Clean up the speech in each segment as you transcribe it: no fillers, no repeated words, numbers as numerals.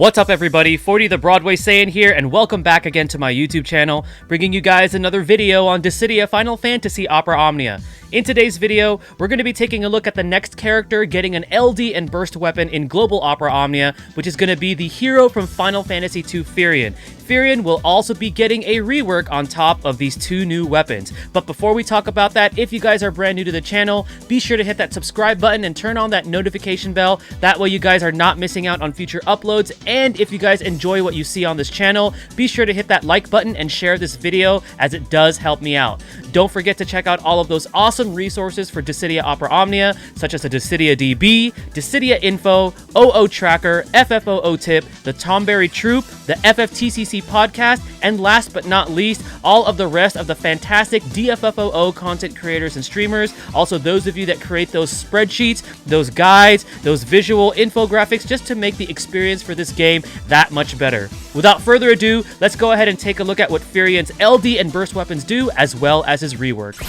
What's up everybody, 40 the Broadway Saiyan here, and welcome back again to my YouTube channel, bringing you guys another video on Dissidia Final Fantasy Opera Omnia. In today's video, we're going to be taking a look at the next character getting an LD and burst weapon in Global Opera Omnia, which is going to be the hero from Final Fantasy II Firion. Firion will also be getting a rework on top of these two new weapons. But before we talk about that, if you guys are brand new to the channel, be sure to hit that subscribe button and turn on that notification bell. That way you guys are not missing out on future uploads. And if you guys enjoy what you see on this channel, be sure to hit that like button and share this video, as it does help me out. Don't forget to check out all of those awesome resources for Dissidia Opera Omnia, such as the Dissidia DB, Dissidia Info, OO Tracker, FF2 Tip, the Tomberry Troop, the FFTCC podcast, and last but not least, all of the rest of the fantastic DFFOO content creators and streamers. Also, those of you that create those spreadsheets, those guides, those visual infographics, just to make the experience for this game that much better. Without further ado, let's go ahead and take a look at what Firion's LD and burst weapons do, as well as his rework.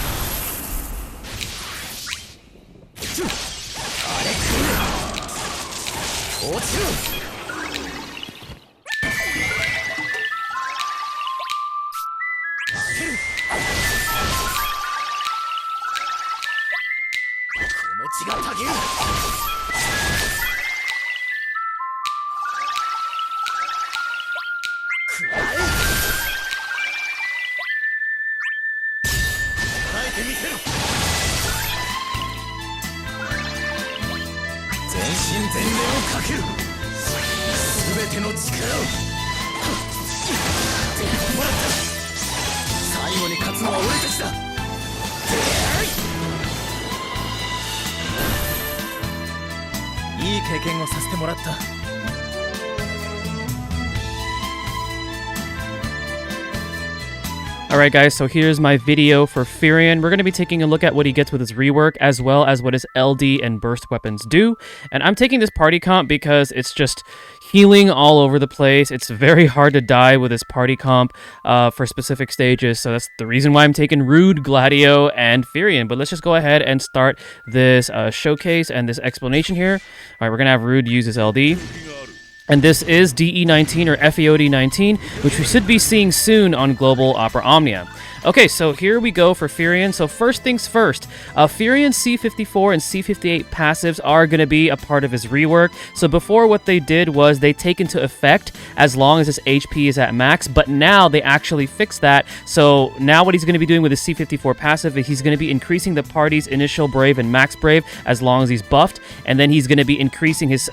Alright guys, so here's my video for Firion. We're going to be taking a look at what he gets with his rework, as well as what his LD and burst weapons do. And I'm taking this party comp because it's just healing all over the place. It's very hard to die with this party comp for specific stages, so that's the reason why I'm taking Rude, Gladio, and Firion. But let's just go ahead and start this showcase and this explanation here. Alright, we're going to have Rude use his LD. And this is DE19 or FEOD19, which we should be seeing soon on Global Opera Omnia. Okay, so here we go for Firion. So first things first, Firion's C54 and C58 passives are going to be a part of his rework. So before, what they did was they take into effect as long as his HP is at max, but now they actually fixed that. So now what he's going to be doing with his C54 passive is he's going to be increasing the party's initial brave and max brave as long as he's buffed, and then he's going to be increasing his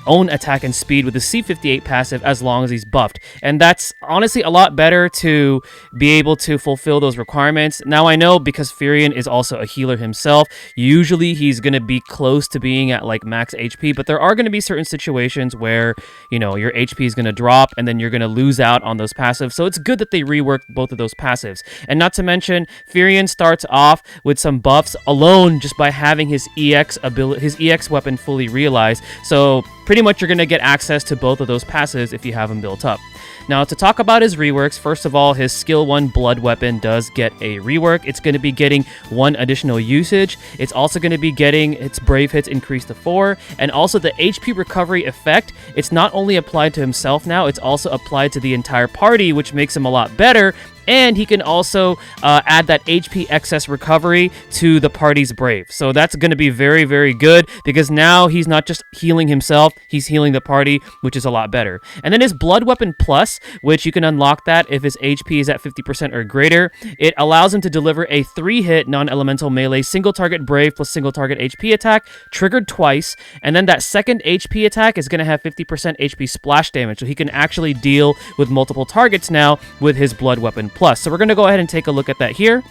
own attack and speed with the C58 passive as long as he's buffed. And that's honestly a lot better to be able to fulfill those requirements. Now I know, because Firion is also a healer himself, usually he's going to be close to being at like max HP, but there are going to be certain situations where, you know, your HP is going to drop and then you're going to lose out on those passives. So it's good that they reworked both of those passives. And not to mention, Firion starts off with some buffs alone just by having his EX ability, his EX weapon fully realized. So pretty much you're going to get access to both of those passives if you have them built up. Now, to talk about his reworks, first of all, his skill 1 blood weapon does get a rework. It's going to be getting 1 additional usage. It's also going to be getting its brave hits increased to 4, and also the HP recovery effect. It's not only applied to himself now, it's also applied to the entire party, which makes him a lot better. And he can also add that HP excess recovery to the party's brave. So that's going to be very, very good, because now he's not just healing himself, he's healing the party, which is a lot better. And then his Blood Weapon Plus, which you can unlock that if his HP is at 50% or greater. It allows him to deliver a 3-hit non-elemental melee single target brave plus single target HP attack, triggered twice. And then that second HP attack is going to have 50% HP splash damage. So he can actually deal with multiple targets now with his Blood Weapon Plus. So we're going to go ahead and take a look at that here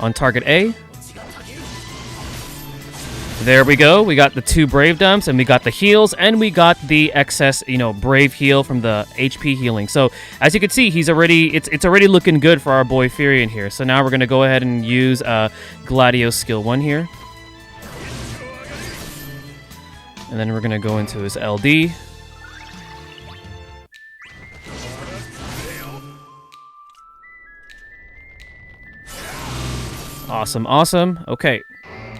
on target A. There we go. We got the 2 brave dumps, and we got the heals, and we got the excess, brave heal from the HP healing. So as you can see, he's already it's already looking good for our boy Firion here. So now we're going to go ahead and use Gladio's skill 1 here. And then we're going to go into his LD. Awesome, awesome. Okay.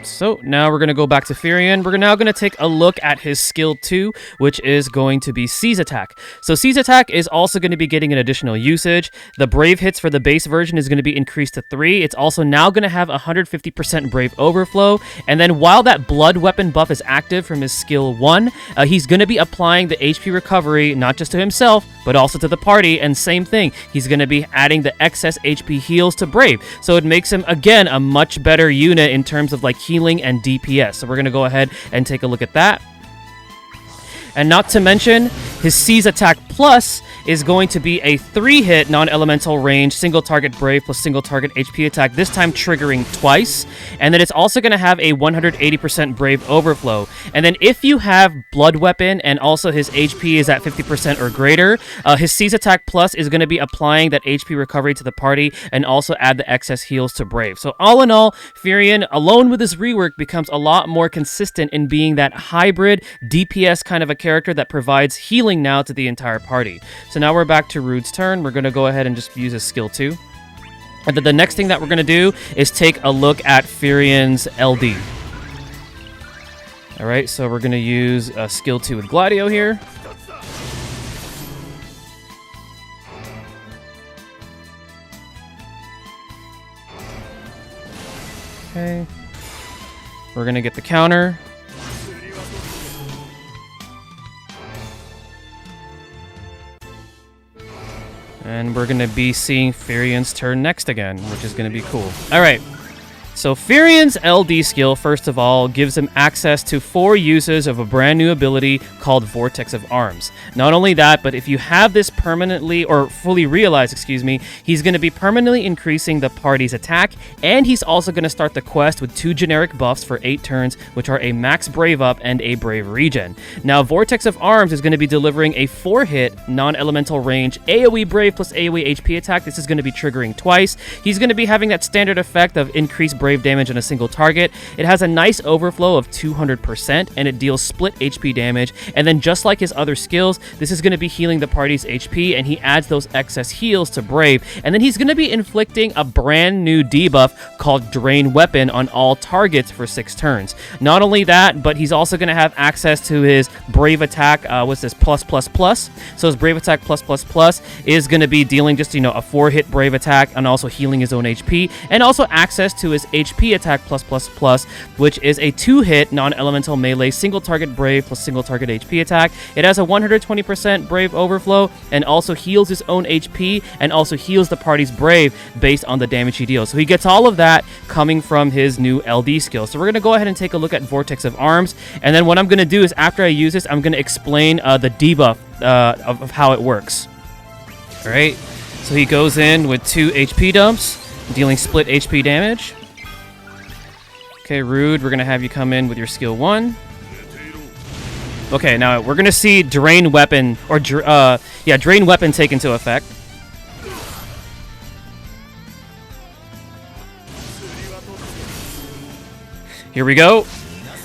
So now we're going to go back to Firion. We're now going to take a look at his skill 2, which is going to be Seize Attack. So Seize Attack is also going to be getting an additional usage. The Brave hits for the base version is going to be increased to 3. It's also now going to have 150% Brave Overflow. And then while that Blood Weapon buff is active from his skill 1, he's going to be applying the HP recovery not just to himself, but also to the party. And same thing, he's going to be adding the excess HP heals to Brave. So it makes him, again, a much better unit in terms of like healing and DPS. So we're going to go ahead and take a look at that. And not to mention, his Seize Attack Plus is going to be a 3-hit non-elemental range, single target Brave plus single target HP attack, this time triggering twice. And then it's also going to have a 180% Brave Overflow. And then if you have Blood Weapon and also his HP is at 50% or greater, his Seize Attack Plus is going to be applying that HP recovery to the party and also add the excess heals to Brave. So all in all, Firion, alone with his rework, becomes a lot more consistent in being that hybrid DPS kind of a character that provides healing now to the entire party. So now we're back to Rude's turn. We're going to go ahead and just use his skill 2. And then the next thing that we're going to do is take a look at Firion's LD. Alright, so we're going to use skill 2 with Gladio here. Okay. We're going to get the counter. And we're going to be seeing Firion's turn next again, which is going to be cool. All right. So Firion's LD skill, first of all, gives him access to 4 uses of a brand new ability called Vortex of Arms. Not only that, but if you have this permanently, or fully realized, he's going to be permanently increasing the party's attack, and he's also going to start the quest with 2 generic buffs for 8 turns, which are a max Brave Up and a Brave Regen. Now, Vortex of Arms is going to be delivering a 4-hit non-elemental range AoE Brave plus AoE HP attack. This is going to be triggering twice. He's going to be having that standard effect of increased Brave damage on a single target. It has a nice overflow of 200%, and it deals split HP damage. And then just like his other skills, this is going to be healing the party's HP, and he adds those excess heals to Brave. And then he's going to be inflicting a brand new debuff called Drain Weapon on all targets for 6 turns. Not only that, but he's also going to have access to his Brave Attack, what's this, plus. So his Brave Attack plus is going to be dealing just, a 4-hit Brave Attack and also healing his own HP, and also access to his HP attack plus, which is a 2-hit non-elemental melee single target Brave plus single target HP attack. It has a 120% Brave Overflow and also heals his own HP and also heals the party's Brave based on the damage he deals. So he gets all of that coming from his new LD skill. So we're going to go ahead and take a look at Vortex of Arms, and then what I'm going to do is after I use this, I'm going to explain the debuff of how it works. Alright, so he goes in with 2 HP dumps, dealing split HP damage. Okay, Rude, we're going to have you come in with your skill 1. Okay, now we're going to see Drain Weapon, or Drain Weapon take into effect. Here we go.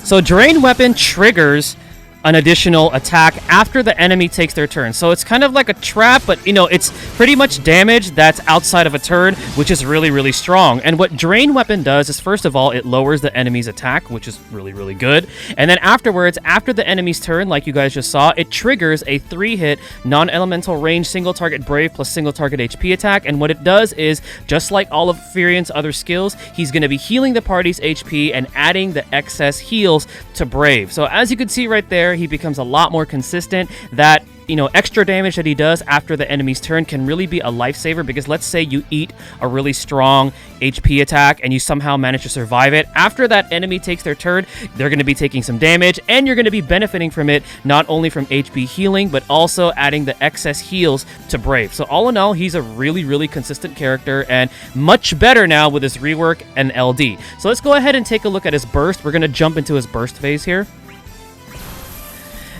So Drain Weapon triggers an additional attack after the enemy takes their turn. So it's kind of like a trap, but it's pretty much damage that's outside of a turn, which is really, really strong. And what Drain Weapon does is, first of all, it lowers the enemy's attack, which is really, really good. And then afterwards, after the enemy's turn, like you guys just saw, it triggers a 3-hit non-elemental range single target Brave plus single target HP attack. And what it does is, just like all of Firion's other skills, he's going to be healing the party's HP and adding the excess heals to Brave. So as you can see right there, he becomes a lot more consistent. That extra damage that he does after the enemy's turn can really be a lifesaver, because let's say you eat a really strong HP attack and you somehow manage to survive it. After that enemy takes their turn, they're going to be taking some damage, and you're going to be benefiting from it, not only from HP healing, but also adding the excess heals to Brave. So all in all, he's a really, really consistent character, and much better now with his rework and LD. So let's go ahead and take a look at his burst. We're going to jump into his burst phase here.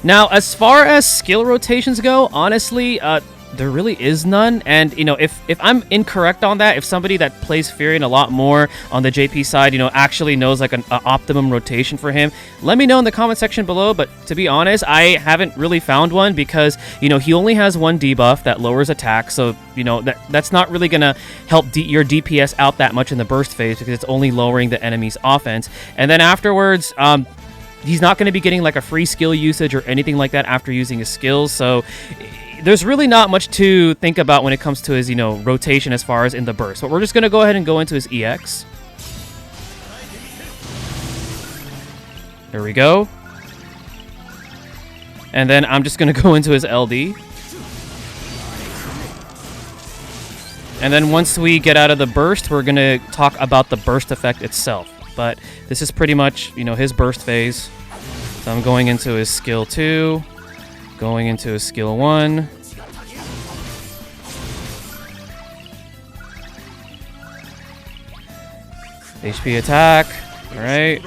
Now, as far as skill rotations go, honestly, there really is none. And, you know, if I'm incorrect on that, if somebody that plays Firion a lot more on the JP side, you know, actually knows like an optimum rotation for him, let me know in the comment section below. But to be honest, I haven't really found one because, you know, he only has one debuff that lowers attack. So, you know, that's not really going to help your DPS out that much in the burst phase because it's only lowering the enemy's offense. And then afterwards, he's not going to be getting like a free skill usage or anything like that after using his skills. So there's really not much to think about when it comes to his, you know, rotation as far as in the burst. But we're just going to go ahead and go into his EX. There we go. And then I'm just going to go into his LD. And then once we get out of the burst, we're going to talk about the burst effect itself. But this is pretty much, you know, his burst phase. So I'm going into his skill 2, going into his skill 1. HP attack. All right.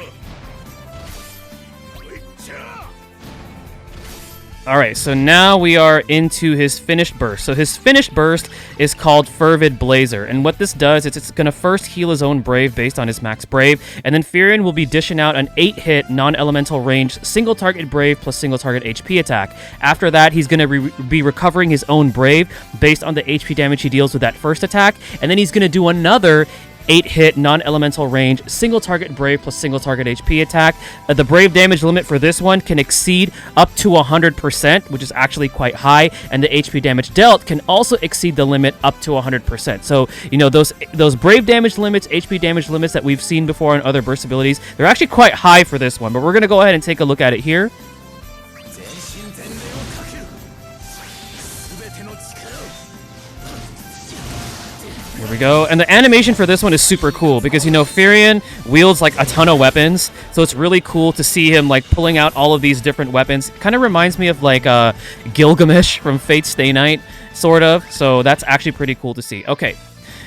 Alright, so now we are into his finished burst. So his finished burst is called Fervid Blazer. And what this does is it's going to first heal his own Brave based on his max Brave. And then Firion will be dishing out an 8-hit non-elemental range single target Brave plus single target HP attack. After that, he's going to be recovering his own Brave based on the HP damage he deals with that first attack. And then he's going to do another 8-hit non-elemental range single target Brave plus single target HP attack. The Brave damage limit for this one can exceed up to 100%, which is actually quite high, and the HP damage dealt can also exceed the limit up to 100%. So, you know, those Brave damage limits, HP damage limits that we've seen before in other burst abilities, they're actually quite high for this one, but we're going to go ahead and take a look at it here. Here we go. And the animation for this one is super cool because, you know, Firion wields like a ton of weapons. So it's really cool to see him like pulling out all of these different weapons. Kind of reminds me of like Gilgamesh from Fate's Stay Night, sort of. So that's actually pretty cool to see. Okay.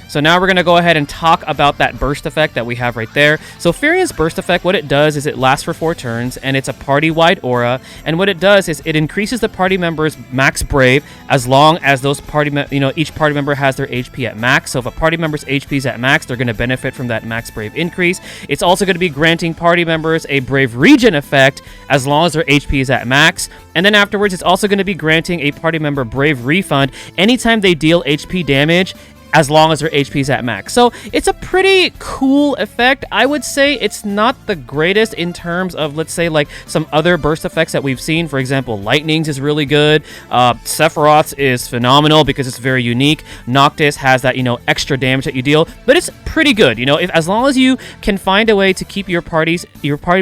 So now we're going to go ahead and talk about that burst effect that we have right there. So Firion's burst effect, what it does is it lasts for 4 turns, and it's a party-wide aura. And what it does is it increases the party member's max Brave as long as those each party member has their HP at max. So if a party member's HP is at max, they're going to benefit from that max Brave increase. It's also going to be granting party members a Brave regen effect as long as their HP is at max. And then afterwards, it's also going to be granting a party member Brave refund anytime they deal HP damage as long as their HP is at max. So it's a pretty cool effect. I would say it's not the greatest in terms of, let's say, like some other burst effects that we've seen. For example, Lightning's is really good. Sephiroth's is phenomenal because it's very unique. Noctis has that, you know, extra damage that you deal, but it's pretty good. You know, as long as you can find a way to keep your party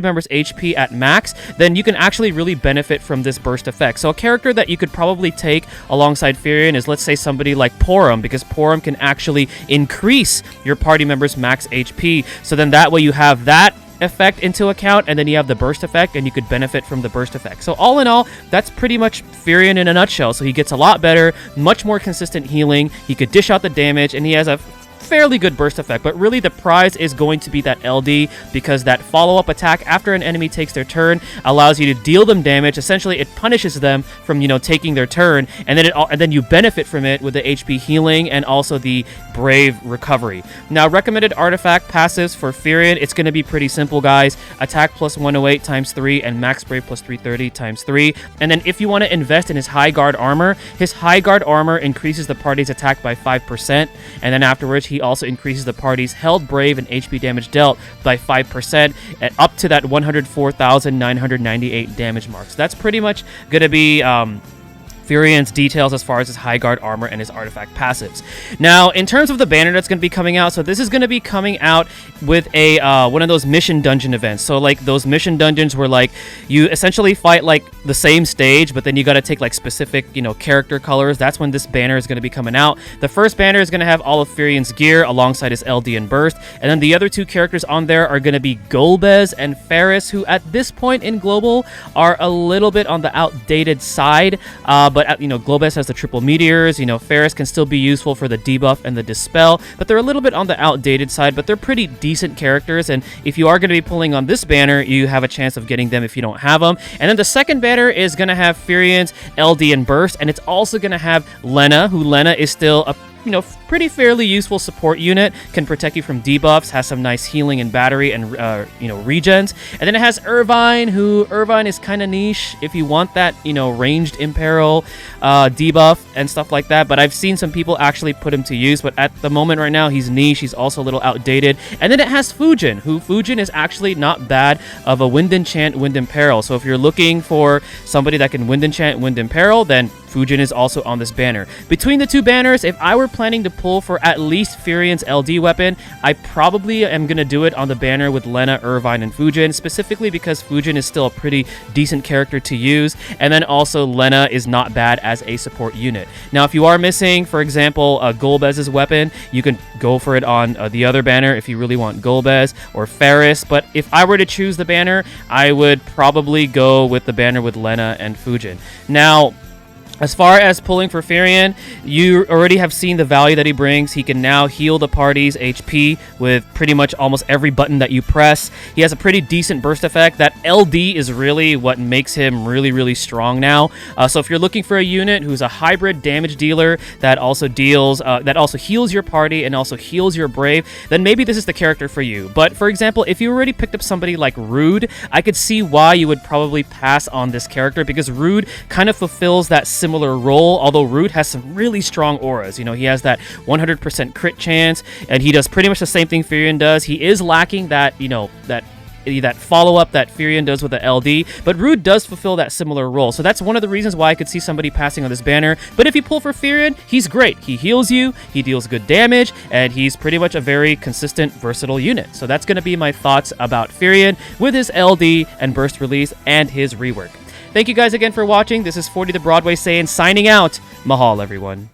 members' HP at max, then you can actually really benefit from this burst effect. So a character that you could probably take alongside Firion is, let's say, somebody like Porum, because Porum can actually increase your party members' max HP. So then that way you have that effect into account, and then you have the burst effect, and you could benefit from the burst effect. So all in all, that's pretty much Firion in a nutshell. So he gets a lot better, much more consistent healing. He could dish out the damage, and he has a fairly good burst effect, but really the prize is going to be that LD, because that follow-up attack after an enemy takes their turn allows you to deal them damage. Essentially, it punishes them from, you know, taking their turn, and then you benefit from it with the HP healing and also the Brave recovery. Now, recommended artifact passives for Firion, it's going to be pretty simple, guys. Attack plus 108 times 3 and max Brave plus 330 times 3. And then if you want to invest in his high guard armor, his high guard armor increases the party's attack by 5%, and then afterwards he also increases the party's held Brave and HP damage dealt by 5% and up to that 104,998 damage mark. So that's pretty much going to be Firion's details as far as his high guard armor and his artifact passives. Now, in terms of the banner that's going to be coming out, so this is going to be coming out with a one of those mission dungeon events. So like those mission dungeons where like you essentially fight like the same stage, but then you got to take like specific, you know, character colors. That's when this banner is going to be coming out. The first banner is going to have all of Firion's gear alongside his LD and burst, and then the other two characters on there are going to be Golbez and Ferris, who at this point in Global are a little bit on the outdated side, but but Globus has the triple meteors. Ferris can still be useful for the debuff and the dispel, but they're a little bit on the outdated side, but they're pretty decent characters, and if you are going to be pulling on this banner, you have a chance of getting them if you don't have them. And then the second banner is going to have Firion's LD and Burst, and it's also going to have Lena, who Lena is still a pretty fairly useful support unit, can protect you from debuffs, has some nice healing and battery and regens. And then it has Irvine, Irvine is kind of niche if you want that ranged imperil debuff and stuff like that, but I've seen some people actually put him to use, but at the moment right now he's niche, he's also a little outdated. And then it has Fujin, Fujin is actually not bad of a Wind Enchant, Wind Imperil, so if you're looking for somebody that can Wind Enchant, Wind Imperil, then Fujin is also on this banner. Between the two banners, if I were planning to pull for at least Firion's LD weapon, I probably am going to do it on the banner with Lena, Irvine, and Fujin, specifically because Fujin is still a pretty decent character to use, and then also Lena is not bad as a support unit. Now, if you are missing, for example, Golbez's weapon, you can go for it on the other banner if you really want Golbez or Ferris, but if I were to choose the banner, I would probably go with the banner with Lena and Fujin. Now, as far as pulling for Firion, you already have seen the value that he brings. He can now heal the party's HP with pretty much almost every button that you press. He has a pretty decent burst effect. That LD is really what makes him really, really strong now. So if you're looking for a unit who's a hybrid damage dealer that also heals your party and also heals your Brave, then maybe this is the character for you. But for example, if you already picked up somebody like Rude, I could see why you would probably pass on this character, because Rude kind of fulfills that similar role, although Rude has some really strong auras. He has that 100% crit chance, and he does pretty much the same thing Firion does. He is lacking that, that follow-up that Firion does with the LD, but Rude does fulfill that similar role. So that's one of the reasons why I could see somebody passing on this banner. But if you pull for Firion, he's great. He heals you, he deals good damage, and he's pretty much a very consistent, versatile unit. So that's going to be my thoughts about Firion with his LD and burst release and his rework. Thank you guys again for watching. This is 40 the Broadway Saiyan signing out. Mahal, everyone.